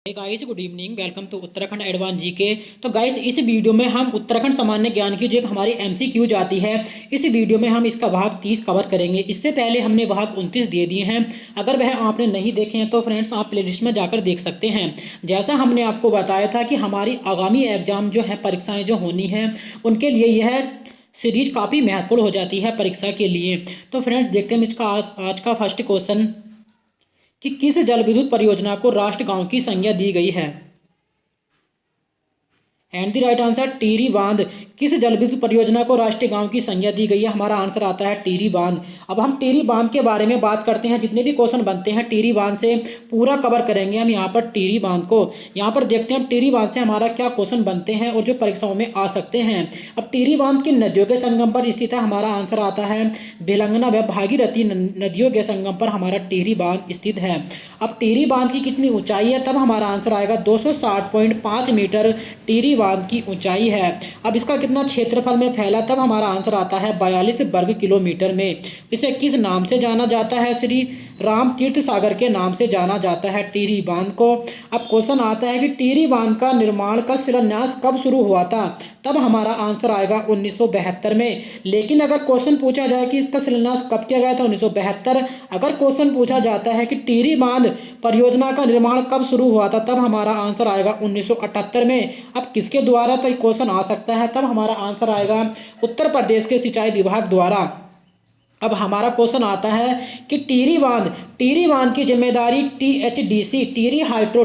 Guys good evening, welcome to Uttarakhand advance GK. तो guys इस video में हम उत्तराखंड सामान्य ज्ञान की जो एक हमारी एमसीक्यू जाती है, इस वीडियो में हम इसका भाग 30 कवर करेंगे। इससे पहले हमने भाग 29 दे दिए हैं। अगर वह आपने नहीं देखे हैं तो फ्रेंड्स आप प्लेलिस्ट में जाकर देख सकते हैं। जैसा हमने आपको बताया था कि हमारी आगामी एग्जाम जो है, परीक्षाएँ जो होनी हैं, उनके लिए यह सीरीज काफ़ी महत्वपूर्ण हो जाती है परीक्षा के लिए। तो फ्रेंड्स देखते हैं इसका आज का फर्स्ट क्वेश्चन कि किस जल विद्युत परियोजना को राष्ट्र गांव की संज्ञा दी गई है। And the right answer Tehri बांध। किस जल विद्युत परियोजना को राष्ट्रीय गांव की संज्ञा दी गई है? हमारा आंसर आता है टिहरी बांध। अब हम टिहरी बांध के बारे में बात करते हैं। जितने भी क्वेश्चन बनते हैं टिहरी बांध से पूरा कवर करेंगे हम यहाँ पर टिहरी बांध को। यहाँ पर देखते हैं टिहरी बांध से हमारा क्या क्वेश्चन बनते हैं और जो परीक्षाओं में आ सकते हैं। अब टिहरी बांध की नदियों के संगम पर स्थित है। हमारा आंसर आता है भिलंगना व भागीरथी नदियों के संगम पर हमारा टिहरी बांध स्थित है। अब टिहरी बांध की कितनी ऊंचाई है? तब हमारा आंसर आएगा 260.5 मीटर टिहरी बांध की ऊंचाई है। अब इसका कितना क्षेत्रफल में फैला? तब हमारा आंसर आता है 42 वर्ग किलोमीटर में। इसे किस नाम से जाना जाता है? श्री राम तीर्थ सागर के नाम से जाना जाता है टिहरी बांध को। अब क्वेश्चन आता है कि टिहरी बांध का निर्माण का शिलान्यास कब शुरू हुआ था? तब हमारा आंसर आएगा 1972 में। लेकिन अगर क्वेश्चन पूछा जाए कि इसका शिलान्यास कब किया गया था? 1972। अगर क्वेश्चन पूछा जाता है कि टिहरी बांध परियोजना का निर्माण कब शुरू हुआ था? तब हमारा आंसर आएगा 1978 में। अब किसके द्वारा तो क्वेश्चन आ सकता है? तब हमारा आंसर आएगा उत्तर प्रदेश के सिंचाई विभाग द्वारा। अब हमारा क्वेश्चन आता है कि टिहरी बांध की जिम्मेदारी टीएचडीसी टिहरी हाइड्रो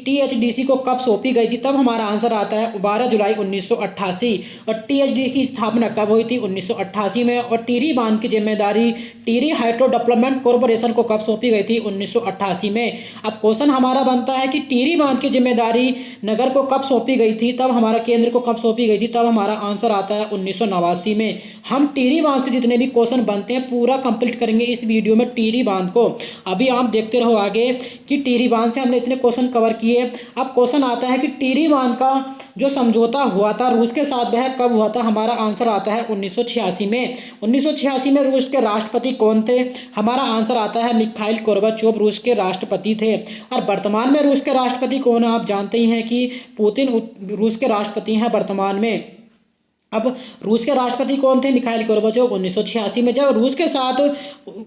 टीएचडीसी को कब सौंपी गई थी? तब हमारा आंसर आता है 12 जुलाई 1988। और टीएचडीसी की स्थापना कब हुई थी? 1988 में। और टिहरी बांध की जिम्मेदारी टिहरी हाइड्रो डेवलपमेंट कॉरपोरेशन को कब सौंपी गई थी? 1988 में। अब क्वेश्चन हमारा बनता है कि टिहरी बांध की जिम्मेदारी नगर को कब सौंपी गई थी? तब हमारा केंद्र को कब सौंपी गई थी? तब हमारा आंसर आता है 1989 में। हम टिहरी बांध से जितने भी क्वेश्चन बनते हैं पूरा कंप्लीट करेंगे इस वीडियो में टिहरी बांध को। अभी आप देखते रहो आगे कि टिहरी बांध से हमने इतने क्वेश्चन कवर किए। अब क्वेश्चन आता है कि टिहरी बांध का जो समझौता हुआ था रूस के साथ वह कब हुआ था? हमारा आंसर आता है 1986 में। 1986 में रूस के राष्ट्रपति कौन थे? हमारा आंसर आता है मिखाइल गोर्बाचोव रूस के राष्ट्रपति थे। और वर्तमान में रूस के राष्ट्रपति कौन है? आप जानते ही हैं कि पुतिन रूस के राष्ट्रपति हैं वर्तमान में। अब रूस के राष्ट्रपति कौन थे? Mikhail Gorbachev. 1986 में जब रूस के साथ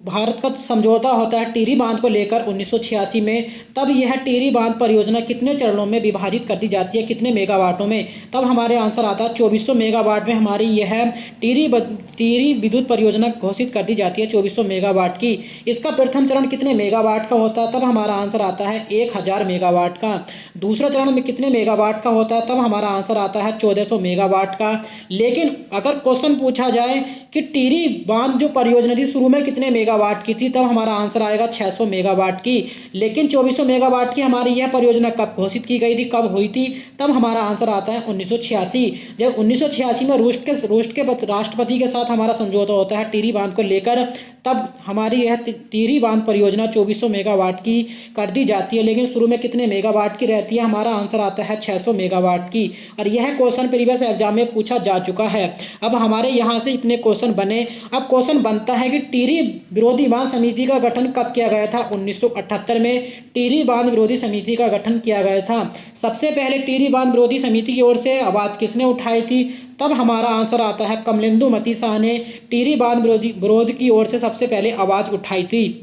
भारत का समझौता होता है टिहरी बांध को लेकर 1986 में, तब यह टिहरी बांध परियोजना कितने चरणों में विभाजित कर दी जाती है? कितने मेगावाटों में? तब हमारे आंसर आता है 2400 मेगावाट में हमारी यह टिहरी विद्युत परियोजना घोषित कर दी जाती है 2400 मेगावाट की। इसका प्रथम चरण कितने मेगावाट का होता है? तब हमारा आंसर आता है 1000 मेगावाट का। दूसरा चरण में कितने मेगावाट का होता है? तब हमारा आंसर आता है 1400 मेगावाट का। लेकिन अगर क्वेश्चन पूछा जाए कि टिहरी बांध जो परियोजना थी शुरू में कितने मेगावाट की थी? तब हमारा आंसर आएगा 600 मेगावाट की। लेकिन 2400 मेगावाट की हमारी यह परियोजना कब घोषित की गई थी, कब हुई थी? तब हमारा आंसर आता है 1986। जब 1986 में रूस के राष्ट्रपति के साथ हमारा समझौता होता है टिहरी बांध को लेकर, तब हमारी यह टिहरी बांध परियोजना 2400 मेगावाट की कर दी जाती है। लेकिन शुरू में कितने मेगावाट की रहती है? हमारा आंसर आता है 600 मेगावाट की। और यह क्वेश्चन प्रीवियस एग्जाम में पूछा जा चुका है। अब हमारे यहाँ से इतने क्वेश्चन बने। अब क्वेश्चन बनता है कि टिहरी विरोधी बांध समिति का गठन कब किया गया था? 1978 में टिहरी बांध विरोधी समिति का गठन किया गया था। सबसे पहले टिहरी बांध विरोधी समिति की ओर से आवाज़ किसने उठाई थी? तब हमारा आंसर आता है कमलेंदु मती शाह ने टिहरी बांध विरोध की ओर से सबसे पहले आवाज़ उठाई थी।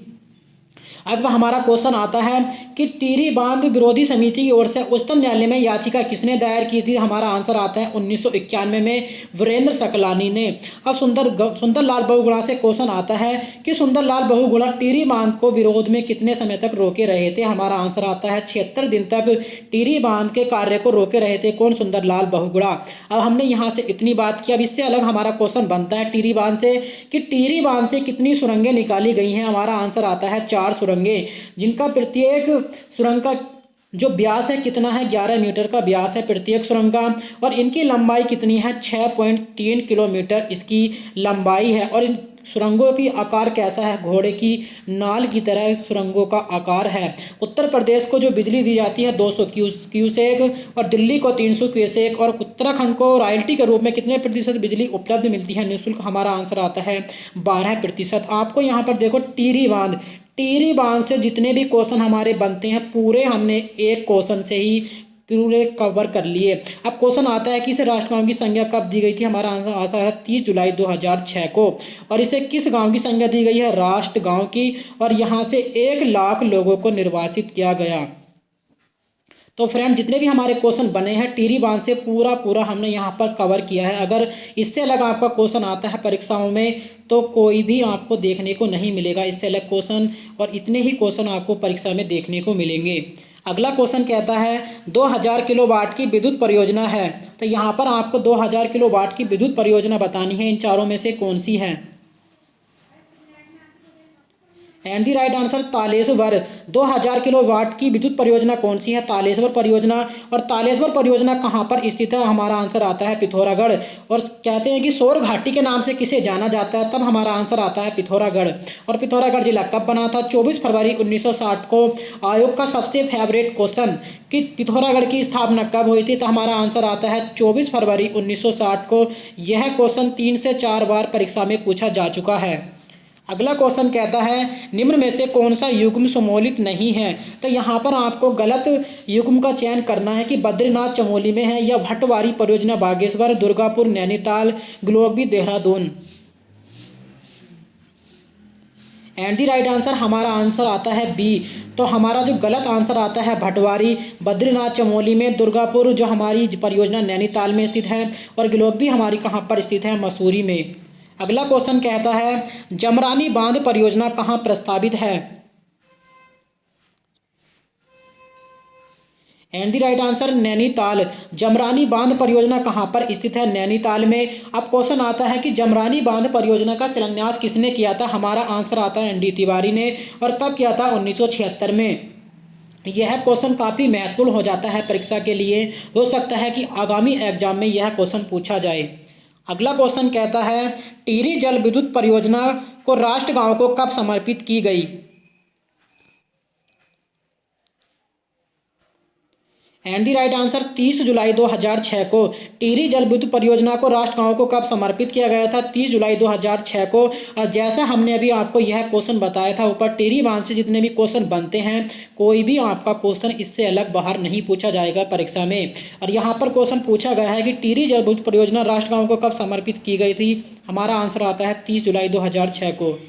अब हमारा क्वेश्चन आता है कि टिहरी बांध विरोधी समिति की ओर से उच्चतम न्यायालय में याचिका किसने दायर की थी? हमारा आंसर आता है 1991 में वीरेंद्र सकलानी ने। अब सुंदरलाल बहुगुणा से क्वेश्चन आता है कि सुंदरलाल बहुगुणा टिहरी बांध को विरोध में कितने समय तक रोके रहे थे? हमारा आंसर आता है 76 दिन तक टिहरी बांध के कार्य को रोके रहे थे। कौन? सुंदरलाल बहुगुणा। अब हमने यहाँ से इतनी बात की। अब इससे अलग हमारा क्वेश्चन बनता है टिहरी बांध से कि टिहरी बांध से कितनी सुरंगें निकाली गई हैं? हमारा आंसर आता है 4 सुरंगें, जिनका प्रत्येक सुरंग का जो व्यास है कितना है? 11 मीटर का व्यास है प्रत्येक सुरंग का। और इनकी लंबाई कितनी है? 6.3 किलोमीटर इसकी लंबाई है। और इन सुरंगों की आकार कैसा है? घोड़े की नाल की तरह सुरंगों का आकार है। उत्तर प्रदेश को जो बिजली दी जाती है 200 क्यूसेक और दिल्ली को 300 क्यूसेक और उत्तराखंड को रॉयल्टी के रूप में कितने प्रतिशत बिजली उपलब्ध मिलती है निःशुल्क? हमारा आंसर आता है 12%। आपको यहाँ पर देखो टिहरी बांध से जितने भी क्वेश्चन हमारे बनते हैं पूरे हमने एक क्वेश्चन से ही पूरे कवर कर लिए। अब क्वेश्चन आता है कि इसे राष्ट्र गाँव की संज्ञा कब दी गई थी। हमारा आंसर आता है 30 जुलाई 2006 को। और इसे किस गांव की संज्ञा दी गई है, राष्ट्र गांव की। और यहाँ से 1 लाख लोगों को निर्वासित किया गया। तो फ्रेंड जितने भी हमारे क्वेश्चन बने हैं टिहरी बांध से पूरा पूरा हमने यहाँ पर कवर किया है। अगर इससे अलग आपका क्वेश्चन आता है परीक्षाओं में तो कोई भी आपको देखने को नहीं मिलेगा इससे अलग क्वेश्चन, और इतने ही क्वेश्चन आपको परीक्षा में देखने को मिलेंगे। अगला क्वेश्चन कहता है 2000 किलोवाट की विद्युत परियोजना है। तो यहाँ पर आपको 2000 किलोवाट की विद्युत परियोजना बतानी है, इन चारों में से कौन सी है। And the right answer Taleshwar. 2000 kilowatt की विद्युत परियोजना कौन सी है, तालेश्वर परियोजना। और तालेश्वर परियोजना कहाँ पर स्थित है, हमारा आंसर आता है पिथौरागढ़। और कहते हैं कि सौर घाटी के नाम से किसे जाना जाता है, तब हमारा आंसर आता है पिथौरागढ़। और पिथौरागढ़ जिला कब बना था, 24 फरवरी 1960 को। आयोग का सबसे फेवरेट क्वेश्चन कि पिथौरागढ़ की स्थापना कब हुई थी, तो हमारा आंसर आता है 24 फरवरी 1960 को। यह क्वेश्चन 3 से 4 बार परीक्षा में पूछा जा चुका है। अगला क्वेश्चन कहता है निम्न में से कौन सा युग्म सम्मिलित नहीं है। तो यहाँ पर आपको गलत युग्म का चयन करना है कि बद्रीनाथ चमोली में है, या भटवारी परियोजना बागेश्वर, दुर्गापुर नैनीताल, ग्लोबी Dehradun. And the right answer हमारा आंसर आता है बी। तो हमारा जो गलत आंसर आता है भटवारी, बद्रीनाथ चमोली में, दुर्गापुर जो हमारी परियोजना नैनीताल में स्थित है, और ग्लोबी हमारी कहाँ पर स्थित है, मसूरी में। अगला क्वेश्चन कहता है जमरानी बांध परियोजना कहाँ प्रस्तावित है। And the right answer Nainital. Jamrani बांध परियोजना कहाँ पर स्थित है, नैनीताल में। अब क्वेश्चन आता है कि जमरानी बांध परियोजना का शिलान्यास किसने किया था, हमारा आंसर आता है एनडी तिवारी ने। और कब किया था, 1976 में। यह क्वेश्चन काफ़ी महत्वपूर्ण हो जाता है परीक्षा के लिए, हो सकता है कि आगामी एग्जाम में यह क्वेश्चन पूछा जाए। अगला क्वेश्चन कहता है टिहरी जल विद्युत परियोजना को राष्ट्र गांव को कब समर्पित की गई। एंड दी राइट आंसर 30 जुलाई 2006 को। टिहरी जल विद्युत परियोजना को राष्ट्र गांव को कब समर्पित किया गया था, 30 जुलाई 2006 को। और जैसा हमने अभी आपको यह क्वेश्चन बताया था ऊपर, टिहरी बांध से जितने भी क्वेश्चन बनते हैं कोई भी आपका क्वेश्चन इससे अलग बाहर नहीं पूछा जाएगा परीक्षा में। और यहाँ पर क्वेश्चन पूछा गया है कि टिहरी जल विद्युत परियोजना राष्ट्र गाँव को कब समर्पित की गई थी, हमारा आंसर आता है 30 जुलाई 2006 को।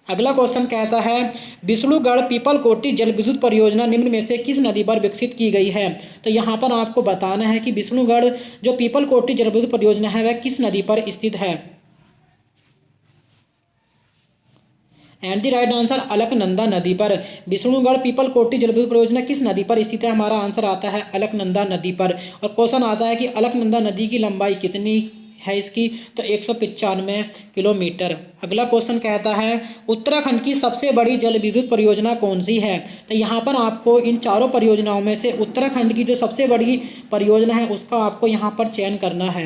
अगला क्वेश्चन कहता है विष्णुगढ़ पीपलकोटी जल विद्युत परियोजना निम्न में से किस नदी पर विकसित की गई है। तो यहाँ पर आपको बताना है कि विष्णुगढ़ जो पीपलकोटी जल विद्युत परियोजना है वह किस नदी पर स्थित है। And the right answer Alaknanda नदी पर। विष्णुगढ़ पीपलकोटी जल विद्युत परियोजना किस नदी पर स्थित है, हमारा आंसर आता है अलकनंदा नदी पर। और क्वेश्चन आता है कि अलकनंदा नदी की लंबाई कितनी है इसकी, तो 195 किलोमीटर। अगला क्वेश्चन कहता है उत्तराखंड की सबसे बड़ी जल विद्युत परियोजना कौन सी है। तो यहाँ पर आपको इन चारों परियोजनाओं में से उत्तराखंड की जो सबसे बड़ी परियोजना है उसका आपको यहाँ पर चयन करना है।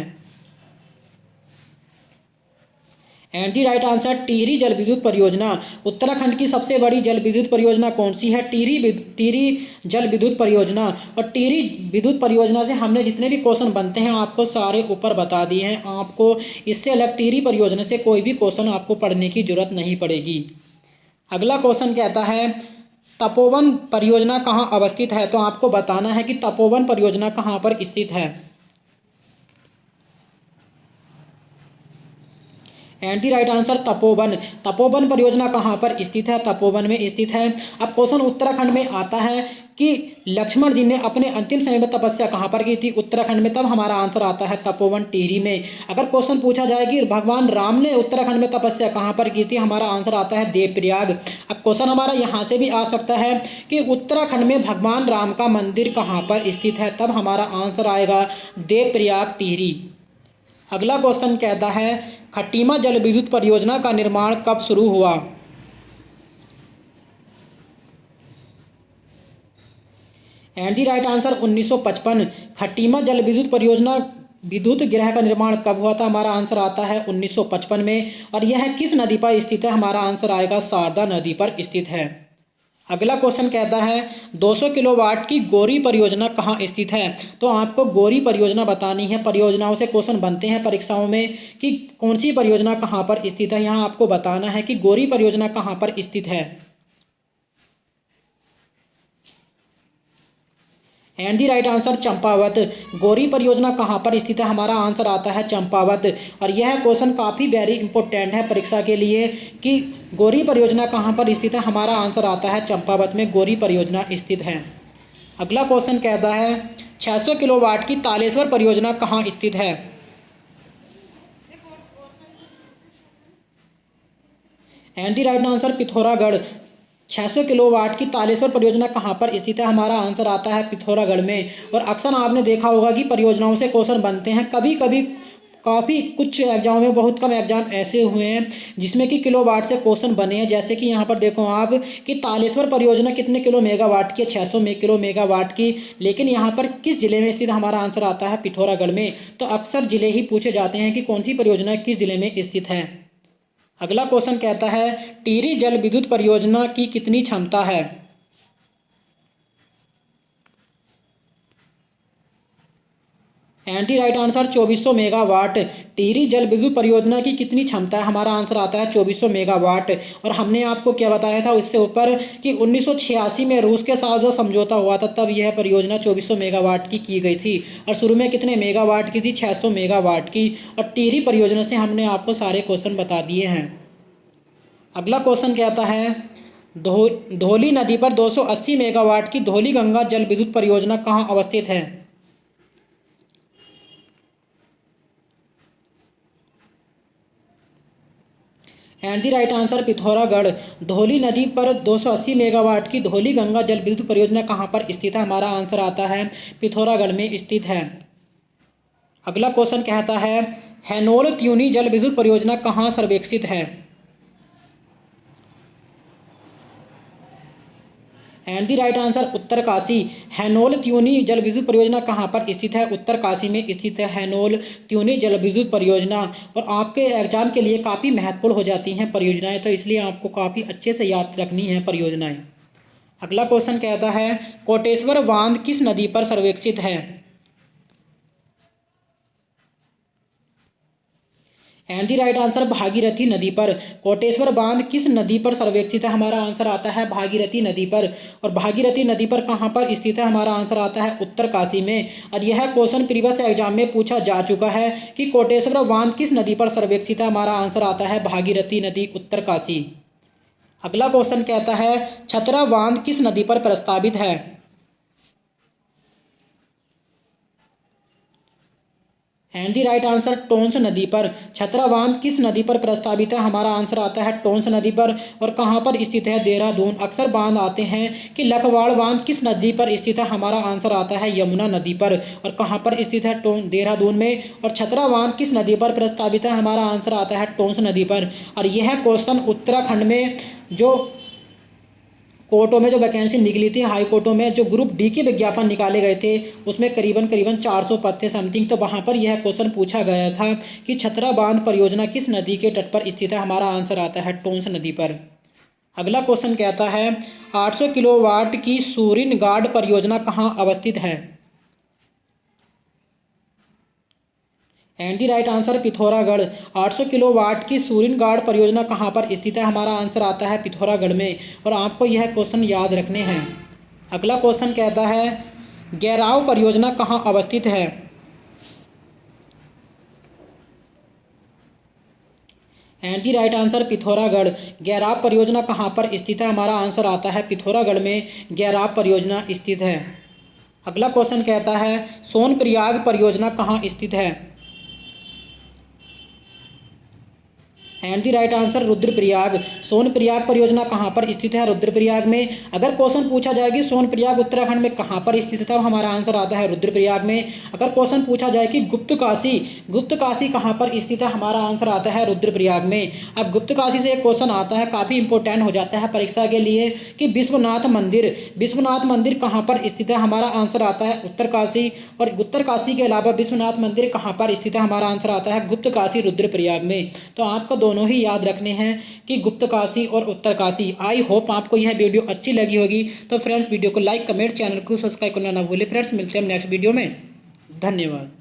And the right answer Tehri जल विद्युत परियोजना। उत्तराखंड की सबसे बड़ी जल विद्युत परियोजना कौन सी है, टिहरी जल विद्युत परियोजना। और टिहरी विद्युत परियोजना से हमने जितने भी क्वेश्चन बनते हैं आपको सारे ऊपर बता दिए हैं। आपको इससे अलग टिहरी परियोजना से कोई भी क्वेश्चन आपको पढ़ने की जरूरत नहीं पड़ेगी। अगला क्वेश्चन कहता है तपोवन परियोजना कहाँ अवस्थित है। तो आपको बताना है कि तपोवन परियोजना कहाँ पर स्थित है। And the right answer Tapovan. Tapovan परियोजना कहाँ पर स्थित है, तपोवन में स्थित है। अब क्वेश्चन उत्तराखंड में आता है कि लक्ष्मण जी ने अपने अंतिम समय में तपस्या कहाँ पर की थी, उत्तराखंड में, तब हमारा आंसर आता है तपोवन टिहरी में। अगर क्वेश्चन पूछा जाए कि भगवान राम ने उत्तराखंड में तपस्या कहाँ पर की थी, हमारा आंसर आता है देवप्रयाग। अब क्वेश्चन हमारा यहाँ से भी आ सकता है कि उत्तराखंड में भगवान राम का मंदिर कहाँ पर स्थित है, तब हमारा आंसर आएगा देवप्रयाग टिहरी। अगला क्वेश्चन कहता है खटीमा जल विद्युत परियोजना का निर्माण कब शुरू हुआ। And the right answer 1955। Khatima जल विद्युत परियोजना विद्युत गृह का निर्माण कब हुआ था, हमारा आंसर आता है 1955 में। और यह किस नदी पर स्थित है, हमारा आंसर आएगा शारदा नदी पर स्थित है। अगला क्वेश्चन कहता है 200 किलोवाट की गौरी परियोजना कहाँ स्थित है। तो आपको गौरी परियोजना बतानी है। परियोजनाओं से क्वेश्चन बनते हैं परीक्षाओं में कि कौन सी परियोजना कहाँ पर स्थित है। यहाँ आपको बताना है कि गौरी परियोजना कहाँ पर स्थित है। And the right answer Champawat. Gauri परियोजना कहाँ पर स्थित है? हमारा आंसर आता है चंपावत। और यह क्वेश्चन काफ़ी वेरी इंपॉर्टेंट है परीक्षा के लिए कि गौरी परियोजना कहाँ पर स्थित है? हमारा आंसर आता है चंपावत में गौरी परियोजना स्थित है। अगला क्वेश्चन कहता है 600 किलोवाट की तालेश्वर परियोजना कहाँ स्थित है? And the right answer Pithoragarh. 600 kilowatt की तालेश्वर परियोजना कहाँ पर स्थित है? हमारा आंसर आता है पिथौरागढ़ में। और अक्सर आपने देखा होगा कि परियोजनाओं से क्वेश्चन बनते हैं, कभी कभी काफ़ी कुछ एग्जाम में, बहुत कम एग्जाम ऐसे हुए हैं जिसमें कि किलोवाट से क्वेश्चन बने हैं। जैसे कि यहाँ पर देखो आप कि तालेश्वर परियोजना कितने किलो मेगावाट की है? 600 किलो मेगावाट की। लेकिन यहाँ पर किस जिले में स्थित? हमारा आंसर आता है पिथौरागढ़ में। तो अक्सर जिले ही पूछे जाते हैं कि कौन सी परियोजना किस जिले में स्थित है। अगला क्वेश्चन कहता है टिहरी जल विद्युत परियोजना की कितनी क्षमता है? And the right answer 2400 megawatt. Tehri जल विद्युत परियोजना की कितनी क्षमता है? हमारा आंसर आता है 2400 मेगावाट। और हमने आपको क्या बताया था इससे ऊपर कि 1986 में रूस के साथ जो समझौता हुआ था तब यह परियोजना 2400 मेगावाट की गई थी। और शुरू में कितने मेगावाट की थी? 600 मेगावाट की। और टिहरी परियोजना से हमने आपको सारे क्वेश्चन बता दिए हैं। अगला क्वेश्चन कहता है धौली नदी पर 280 मेगावाट की धौली गंगा जल विद्युत परियोजना कहाँ अवस्थित है? And the right answer Pithoragarh. Dhauli नदी पर 280 मेगावाट की धौली गंगा जल विद्युत परियोजना कहाँ पर स्थित है? हमारा आंसर आता है पिथौरागढ़ में स्थित है। अगला क्वेश्चन कहता है हैनोल त्यूनी जल विद्युत परियोजना कहाँ सर्वेक्षित है? And the right answer Uttarkashi. Hanol Tyuni जल विद्युत परियोजना कहाँ पर स्थित है? उत्तरकाशी में स्थित है हैनोल त्यूनी जल विद्युत परियोजना। और आपके एग्जाम के लिए काफ़ी महत्वपूर्ण हो जाती हैं परियोजनाएं, तो इसलिए आपको काफ़ी अच्छे से याद रखनी है परियोजनाएं। अगला क्वेश्चन कहता है कोटेश्वर बांध किस नदी पर सर्वेक्षित है? And the right answer Bhagirathi नदी पर। कोटेश्वर बांध किस नदी पर सर्वेक्षित है? हमारा आंसर आता है भागीरथी नदी पर। और भागीरथी नदी पर कहाँ पर स्थित है? हमारा आंसर आता है उत्तरकाशी में। और यह क्वेश्चन प्रीवियस एग्जाम में पूछा जा चुका है कि कोटेश्वर बांध किस नदी पर सर्वेक्षित है? हमारा आंसर आता है भागीरथी नदी उत्तरकाशी। अगला क्वेश्चन कहता है छतरा बांध किस नदी पर प्रस्तावित है? And the right answer Tons नदी पर। छतरा बांध किस नदी पर प्रस्तावित है? हमारा आंसर आता है टोंस नदी पर। और कहाँ पर स्थित है? देहरादून। अक्सर बांध आते हैं कि लखवाड़ बांध किस नदी पर स्थित है? हमारा आंसर आता है यमुना नदी पर। और कहाँ पर स्थित है? देहरादून में। और छतरा बांध किस नदी पर प्रस्तावित है? हमारा आंसर आता है टोंस नदी पर। और यह क्वेश्चन उत्तराखंड में जो कोर्टों में जो वैकेंसी निकली थी, हाई कोर्टों में जो ग्रुप डी के विज्ञापन निकाले गए थे उसमें करीबन 400 पद थे समथिंग। तो वहाँ पर यह क्वेश्चन पूछा गया था कि छतरा बांध परियोजना किस नदी के तट पर स्थित है? हमारा आंसर आता है टोंस नदी पर। अगला क्वेश्चन कहता है 800 किलोवाट की सूरिन गार्ड परियोजना कहाँ अवस्थित है? And the right answer Pithoragarh. 800 kilowatt की सूरिनगाड़ परियोजना कहाँ पर स्थित है? हमारा आंसर आता है पिथौरागढ़ में। और आपको यह क्वेश्चन याद रखने हैं। अगला क्वेश्चन कहता है गैराव परियोजना कहाँ अवस्थित है? And the right answer Pithoragarh. Gairav परियोजना कहाँ पर स्थित है? हमारा आंसर आता है पिथौरागढ़ में गैराव परियोजना स्थित है। अगला क्वेश्चन कहता है सोनप्रयाग परियोजना कहाँ स्थित है? And the right answer Rudraprayag. Sonprayag परियोजना कहाँ पर स्थित है? रुद्रप्रयाग में। अगर क्वेश्चन पूछा जाए कि सोनप्रयाग उत्तराखंड में कहाँ पर स्थित है, तब हमारा आंसर आता है रुद्रप्रयाग में। अगर क्वेश्चन पूछा जाए कि गुप्त काशी कहाँ पर स्थित है, हमारा आंसर आता है रुद्रप्रयाग में। अब गुप्त काशी से एक क्वेश्चन आता है, काफ़ी इंपॉर्टेंट हो जाता है परीक्षा के लिए कि विश्वनाथ मंदिर कहाँ पर स्थित है? हमारा आंसर आता है उत्तरकाशी। और उत्तरकाशी के अलावा विश्वनाथ मंदिर कहाँ पर स्थित है? हमारा आंसर आता है गुप्त काशी रुद्रप्रयाग में। तो आपको दोनों ही याद रखने हैं कि गुप्त काशी और उत्तरकाशी। आई होप आपको यह वीडियो अच्छी लगी होगी। तो फ्रेंड्स वीडियो को लाइक कमेंट चैनल को सब्सक्राइब करना ना भूलें। फ्रेंड्स मिलते हैं नेक्स्ट वीडियो में। धन्यवाद।